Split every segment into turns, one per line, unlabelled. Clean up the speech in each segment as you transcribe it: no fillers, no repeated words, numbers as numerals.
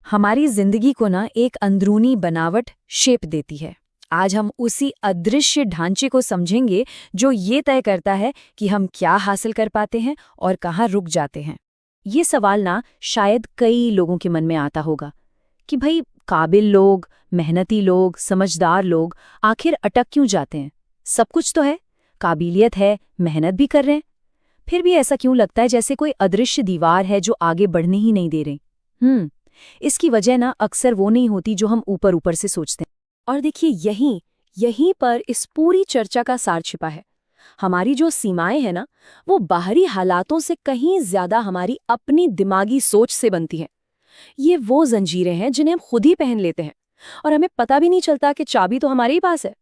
हमारी जिंदगी को ना एक अंदरूनी बनावट शेप देती है। आज हम उसी अदृश्य ढांचे को समझेंगे जो ये तय करता है कि हम क्या हासिल कर पाते हैं और कहाँ रुक जाते हैं।
ये सवाल ना शायद कई लोगों के मन में आता होगा कि भाई काबिल लोग, मेहनती लोग, समझदार लोग आखिर अटक क्यों जाते हैं। सब कुछ तो है, काबिलियत है, मेहनत भी कर रहे हैं, फिर भी ऐसा क्यों लगता है जैसे कोई अदृश्य दीवार है जो आगे बढ़ने ही नहीं दे रही। इसकी वजह ना अक्सर वो नहीं होती जो हम ऊपर ऊपर से सोचते हैं। और देखिए यहीं पर इस पूरी चर्चा का सार छिपा है। हमारी जो सीमाएं हैं ना, वो बाहरी हालातों से कहीं ज्यादा हमारी अपनी दिमागी सोच से बनती हैं। ये वो जंजीरें हैं जिन्हें हम खुद ही पहन लेते हैं और हमें पता भी नहीं चलता कि चाबी तो हमारे ही पास है।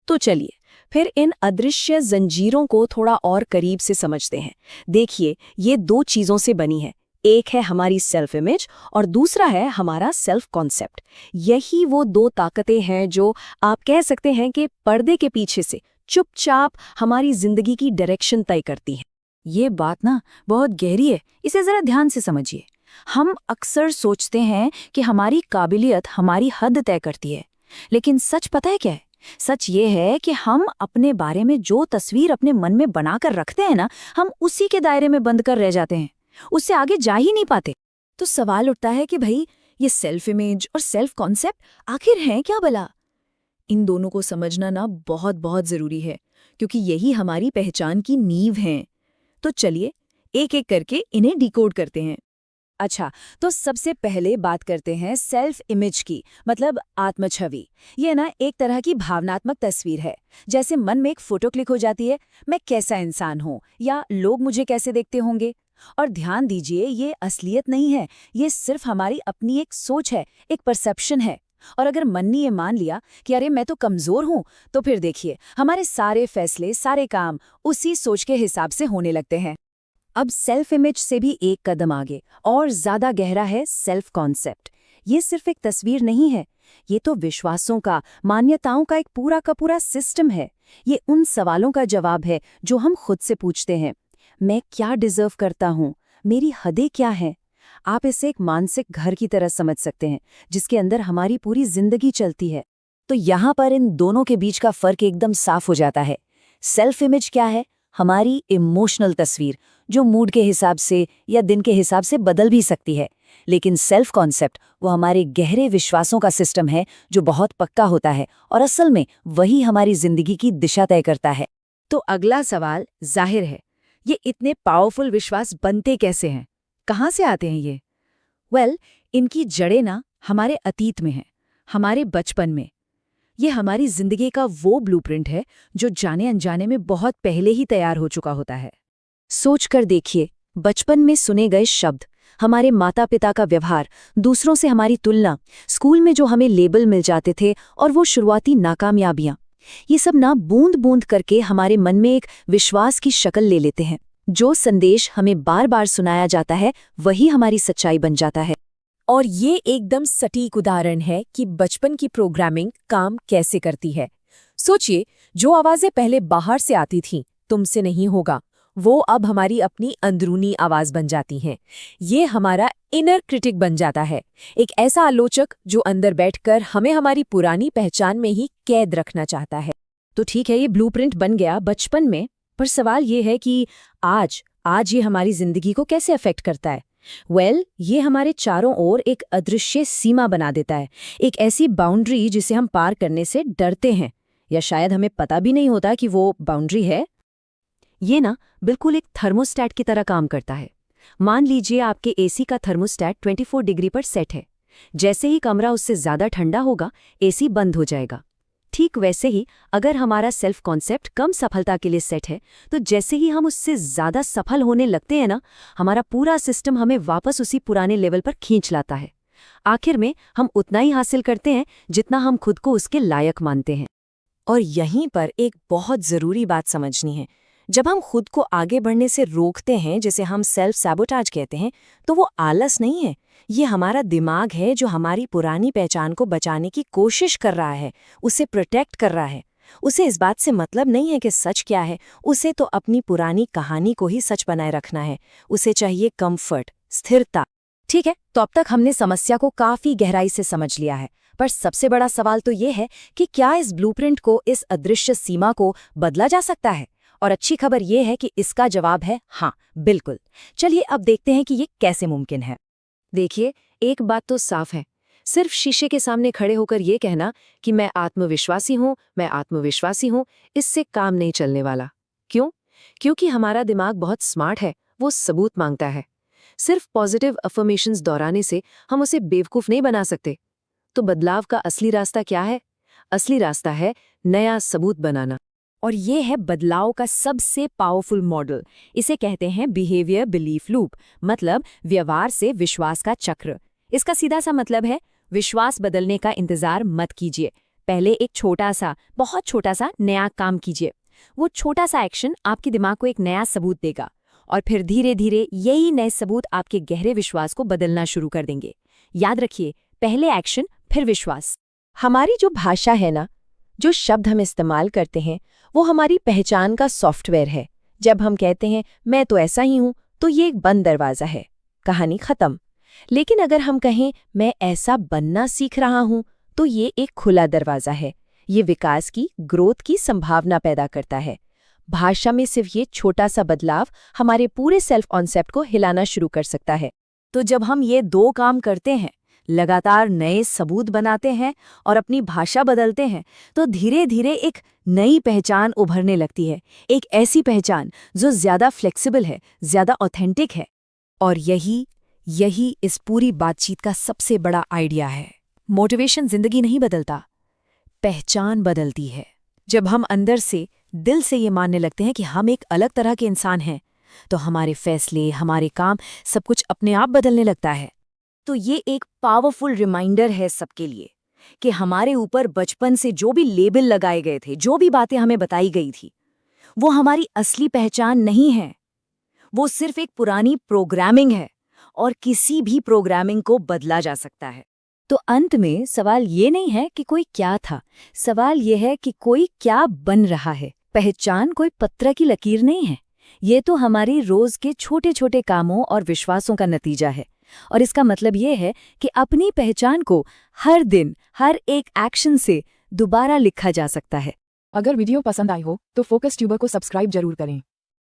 तो चलिए फिर इन अदृश्य जंजीरों को थोड़ा और करीब से समझते हैं। देखिए, ये दो चीजों से बनी है। एक है हमारी सेल्फ इमेज और दूसरा है हमारा सेल्फ कॉन्सेप्ट। यही वो दो ताकतें हैं जो आप कह सकते हैं कि पर्दे के पीछे से चुपचाप हमारी जिंदगी की डायरेक्शन तय करती हैं।
ये बात ना बहुत गहरी है, इसे जरा ध्यान से समझिए। हम अक्सर सोचते हैं कि हमारी काबिलियत हमारी हद तय करती है, लेकिन सच पता है क्या है? सच ये है कि हम अपने बारे में जो तस्वीर अपने मन में बनाकर रखते हैं ना, हम उसी के दायरे में बंद कर रह जाते हैं, उससे आगे जा ही नहीं पाते। तो सवाल उठता है कि भाई ये सेल्फ इमेज और सेल्फ कॉन्सेप्ट आखिर हैं क्या भला? इन दोनों को समझना ना बहुत बहुत जरूरी है, क्योंकि यही हमारी पहचान की नींव हैं। तो चलिए एक एक करके इन्हें डिकोड करते हैं। अच्छा, तो सबसे पहले बात करते हैं सेल्फ इमेज की, मतलब आत्मछवि। ये ना एक तरह की भावनात्मक तस्वीर है। जैसे मन में एक फोटो क्लिक हो जाती है, मैं कैसा इंसान हूँ या लोग मुझे कैसे देखते होंगे। और ध्यान दीजिए, ये असलियत नहीं है, ये सिर्फ हमारी अपनी एक सोच है, एक परसेप्शन है। और अगर मन ने ये मान लिया कि अरे मैं तो कमजोर हूँ, तो फिर देखिए हमारे सारे फैसले, सारे काम उसी सोच के हिसाब से होने लगते हैं। अब सेल्फ इमेज से भी एक कदम आगे और ज्यादा गहरा है सेल्फ कॉन्सेप्ट। ये सिर्फ एक तस्वीर नहीं है, ये तो विश्वासों का, मान्यताओं का एक पूरा का पूरा सिस्टम है। ये उन सवालों का जवाब है जो हम खुद से पूछते हैं। मैं क्या डिजर्व करता हूँ? मेरी हदें क्या हैं? आप इसे एक मानसिक घर की तरह समझ सकते हैं, जिसके अंदर हमारी पूरी जिंदगी चलती है। तो यहाँ पर इन दोनों के बीच का फर्क एकदम साफ हो जाता है। सेल्फ इमेज क्या है? हमारी इमोशनल तस्वीर, जो मूड के हिसाब से या दिन के हिसाब से बदल भी सकती है। लेकिन सेल्फ कॉन्सेप्ट वो हमारे गहरे विश्वासों का सिस्टम है, जो बहुत पक्का होता है और असल में वही हमारी जिंदगी की दिशा तय करता है। तो अगला सवाल जाहिर है, ये इतने पावरफुल विश्वास बनते कैसे हैं? कहाँ से आते हैं ये? इनकी जड़ें ना हमारे अतीत में हैं, हमारे बचपन में। ये हमारी जिंदगी का वो ब्लूप्रिंट है जो जाने अनजाने में बहुत पहले ही तैयार हो चुका होता है। सोच कर देखिए, बचपन में सुने गए शब्द, हमारे माता पिता का व्यवहार, दूसरों से हमारी तुलना, स्कूल में जो हमें लेबल मिल जाते थे और वो शुरुआती नाकामयाबियां, ये सब ना बूंद बूंद करके हमारे मन में एक विश्वास की शक्ल ले लेते हैं। जो संदेश हमें बार बार सुनाया जाता है वही हमारी सच्चाई बन जाता है। और ये एकदम सटीक उदाहरण है कि बचपन की प्रोग्रामिंग काम कैसे करती है। सोचिए, जो आवाजें पहले बाहर से आती थीं, तुमसे नहीं होगा, वो अब हमारी अपनी अंदरूनी आवाज बन जाती हैं। ये हमारा इनर क्रिटिक बन जाता है, एक ऐसा आलोचक जो अंदर बैठकर हमें हमारी पुरानी पहचान में ही कैद रखना चाहता है। तो ठीक है, ये ब्लूप्रिंट बन गया बचपन में, पर सवाल ये है कि आज ये हमारी जिंदगी को कैसे अफेक्ट करता है। ये हमारे चारों ओर एक अदृश्य सीमा बना देता है, एक ऐसी बाउंड्री जिसे हम पार करने से डरते हैं, या शायद हमें पता भी नहीं होता कि वो बाउंड्री है। ये ना बिल्कुल एक थर्मोस्टैट की तरह काम करता है। मान लीजिए आपके एसी का थर्मोस्टैट 24 डिग्री पर सेट है। जैसे ही कमरा उससे ज्यादा ठंडा होगा, एसी बंद हो जाएगा। ठीक वैसे ही अगर हमारा सेल्फ कॉन्सेप्ट कम सफलता के लिए सेट है, तो जैसे ही हम उससे ज्यादा सफल होने लगते हैं ना, हमारा पूरा सिस्टम हमें वापस उसी पुराने लेवल पर खींच लाता है। आखिर में हम उतना ही हासिल करते हैं जितना हम खुद को उसके लायक मानते हैं। और यहीं पर एक बहुत जरूरी बात समझनी है। जब हम खुद को आगे बढ़ने से रोकते हैं, जिसे हम सेल्फ सैबोटाज कहते हैं, तो वो आलस नहीं है। ये हमारा दिमाग है जो हमारी पुरानी पहचान को बचाने की कोशिश कर रहा है, उसे प्रोटेक्ट कर रहा है। उसे इस बात से मतलब नहीं है कि सच क्या है, उसे तो अपनी पुरानी कहानी को ही सच बनाए रखना है। उसे चाहिए कंफर्ट, स्थिरता, ठीक है, तो अब तक हमने समस्या को काफी गहराई से समझ लिया है, पर सबसे बड़ा सवाल तो ये है कि क्या इस ब्लूप्रिंट को, इस अदृश्य सीमा को बदला जा सकता है? और अच्छी खबर ये है कि इसका जवाब है हाँ, बिल्कुल। चलिए अब देखते हैं कि ये कैसे मुमकिन है।
देखिए, एक बात तो साफ है, सिर्फ शीशे के सामने खड़े होकर ये कहना कि मैं आत्मविश्वासी हूँ, इससे काम नहीं चलने वाला। क्यों? क्योंकि हमारा दिमाग बहुत स्मार्ट है, वो सबूत मांगता है। सिर्फ पॉजिटिव अफर्मेशंस दोहराने से हम उसे बेवकूफ नहीं बना सकते। तो बदलाव का असली रास्ता क्या है? असली रास्ता है नया सबूत बनाना।
और ये है बदलाव का सबसे पावरफुल मॉडल। इसे कहते हैं बिहेवियर बिलीफ लूप, मतलब व्यवहार से विश्वास का चक्र। इसका सीधा सा मतलब है, विश्वास बदलने का इंतजार मत कीजिए। पहले एक छोटा सा, बहुत छोटा सा नया काम कीजिए। वो छोटा सा एक्शन आपके दिमाग को एक नया सबूत देगा, और फिर धीरे धीरे यही नए सबूत आपके गहरे विश्वास को बदलना शुरू कर देंगे। याद रखिए, पहले एक्शन फिर विश्वास। हमारी जो भाषा है ना, जो शब्द हम इस्तेमाल करते हैं, वो हमारी पहचान का सॉफ्टवेयर है। जब हम कहते हैं मैं तो ऐसा ही हूं, तो ये एक बंद दरवाजा है, कहानी खत्म। लेकिन अगर हम कहें मैं ऐसा बनना सीख रहा हूं, तो ये एक खुला दरवाजा है। ये विकास की, ग्रोथ की संभावना पैदा करता है। भाषा में सिर्फ ये छोटा सा बदलाव हमारे पूरे सेल्फ कॉन्सेप्ट को हिलाना शुरू कर सकता है। तो जब हम ये दो काम करते हैं, लगातार नए सबूत बनाते हैं और अपनी भाषा बदलते हैं, तो धीरे धीरे एक नई पहचान उभरने लगती है। एक ऐसी पहचान जो ज्यादा फ्लेक्सिबल है, ज्यादा ऑथेंटिक है। और यही इस पूरी बातचीत का सबसे बड़ा आइडिया है। मोटिवेशन जिंदगी नहीं बदलता, पहचान बदलती है। जब हम अंदर से, दिल से ये मानने लगते हैं कि हम एक अलग तरह के इंसान हैं, तो हमारे फैसले, हमारे काम, सब कुछ अपने आप बदलने लगता है। तो ये एक पावरफुल रिमाइंडर है सबके लिए कि हमारे ऊपर बचपन से जो भी लेबल लगाए गए थे, जो भी बातें हमें बताई गई थी, वो हमारी असली पहचान नहीं है। वो सिर्फ एक पुरानी प्रोग्रामिंग है, और किसी भी प्रोग्रामिंग को बदला जा सकता है। तो अंत में सवाल ये नहीं है कि कोई क्या था, सवाल ये है कि कोई क्या बन रहा है। पहचान कोई पत्र की लकीर नहीं है, ये तो हमारी रोज के छोटे छोटे कामों और विश्वासों का नतीजा है। और इसका मतलब ये है कि अपनी पहचान को हर दिन, हर एक एक्शन से दोबारा लिखा जा सकता है।
अगर वीडियो पसंद आई हो तो फोकस ट्यूबर को सब्सक्राइब जरूर करें।